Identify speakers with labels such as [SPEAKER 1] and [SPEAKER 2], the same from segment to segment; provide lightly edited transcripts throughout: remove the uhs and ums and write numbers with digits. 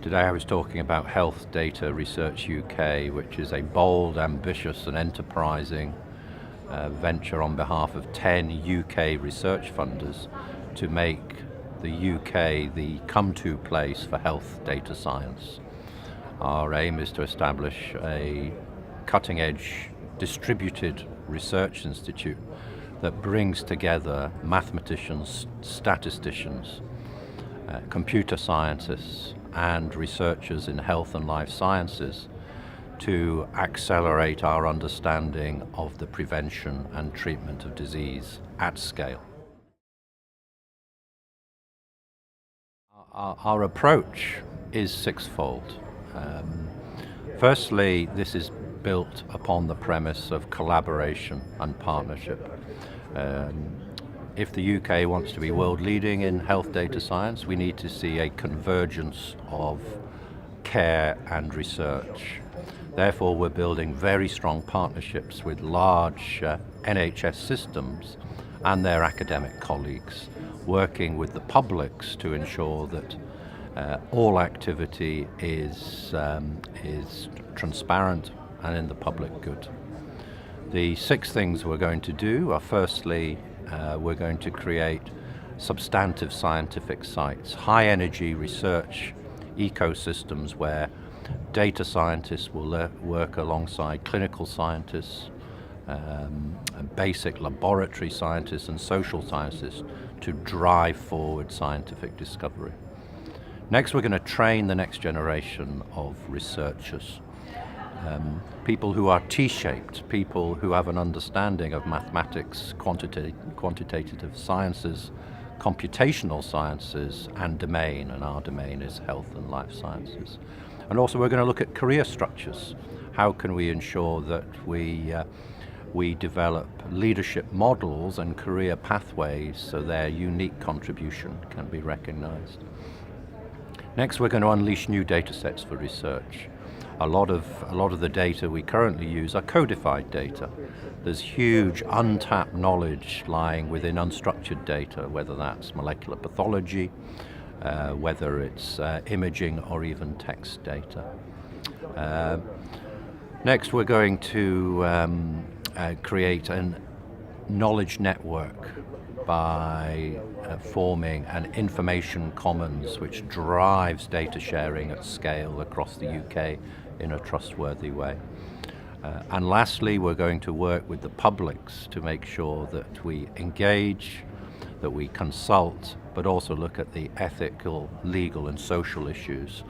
[SPEAKER 1] Today I was talking about Health Data Research UK, which is a bold, ambitious and enterprising venture on behalf of 10 UK research funders to make the UK the come-to place for health data science. Our aim is to establish a cutting-edge distributed research institute that brings together mathematicians, statisticians, computer scientists and researchers in health and life sciences to accelerate our understanding of the prevention and treatment of disease at scale. Our approach is sixfold. Firstly, this is built upon the premise of collaboration and partnership. If the UK wants to be world leading in health data science, we need to see a convergence of care and research. Therefore, we're building very strong partnerships with large NHS systems and their academic colleagues, working with the publics to ensure that all activity is transparent and in the public good. The 6 things we're going to do are, firstly, we're going to create substantive scientific sites, high energy research ecosystems where data scientists will work alongside clinical scientists, basic laboratory scientists and social scientists to drive forward scientific discovery. Next, we're going to train the next generation of researchers. People who are T-shaped, people who have an understanding of mathematics, quantitative sciences, computational sciences, and domain, and our domain is health and life sciences. And also we're going to look at career structures. How can we ensure that we develop leadership models and career pathways so their unique contribution can be recognized? Next, we're going to unleash new data sets for research. A lot of the data we currently use are codified data. There's huge untapped knowledge lying within unstructured data, whether that's molecular pathology, whether it's imaging or even text data. Next, we're going to create a knowledge network by forming an information commons which drives data sharing at scale across the UK in a trustworthy way. And lastly, we're going to work with the publics to make sure that we engage, that we consult, but also look at the ethical, legal and social issues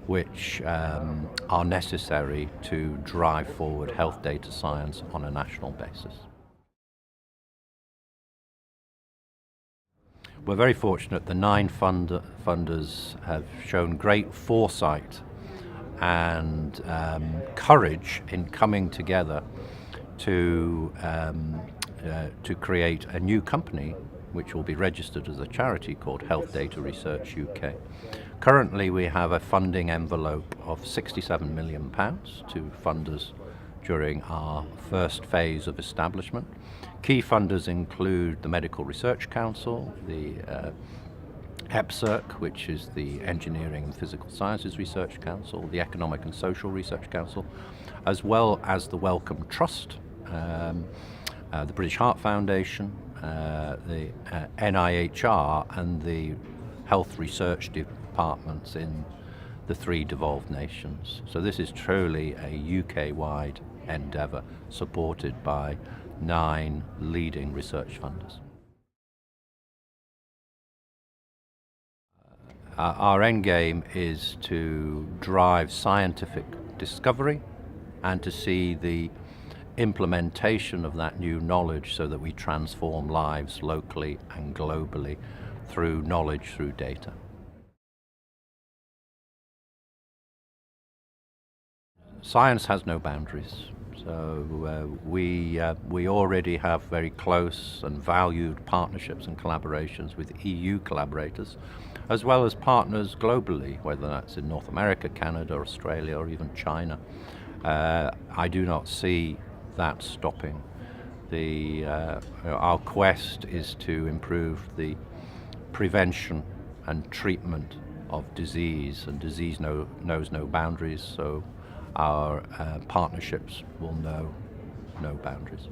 [SPEAKER 1] which are necessary to drive forward health data science on a national basis. We're very fortunate the 9 funders have shown great foresight and courage in coming together to create a new company which will be registered as a charity called Health Data Research UK. Currently we have a funding envelope of £67 million to funders during our first phase of establishment. Key funders include the Medical Research Council, the EPSRC, which is the Engineering and Physical Sciences Research Council, the Economic and Social Research Council, as well as the Wellcome Trust, the British Heart Foundation, the NIHR and the health research departments in the 3 devolved nations. So this is truly a UK-wide endeavour supported by 9 leading research funders. Our end game is to drive scientific discovery and to see the implementation of that new knowledge so that we transform lives locally and globally through knowledge, through data. Science has no boundaries. So we already have very close and valued partnerships and collaborations with EU collaborators, as well as partners globally, whether that's in North America, Canada, Australia, or even China. I do not see that stopping. Our quest is to improve the prevention and treatment of disease, and disease knows no boundaries, so our partnerships will know no boundaries.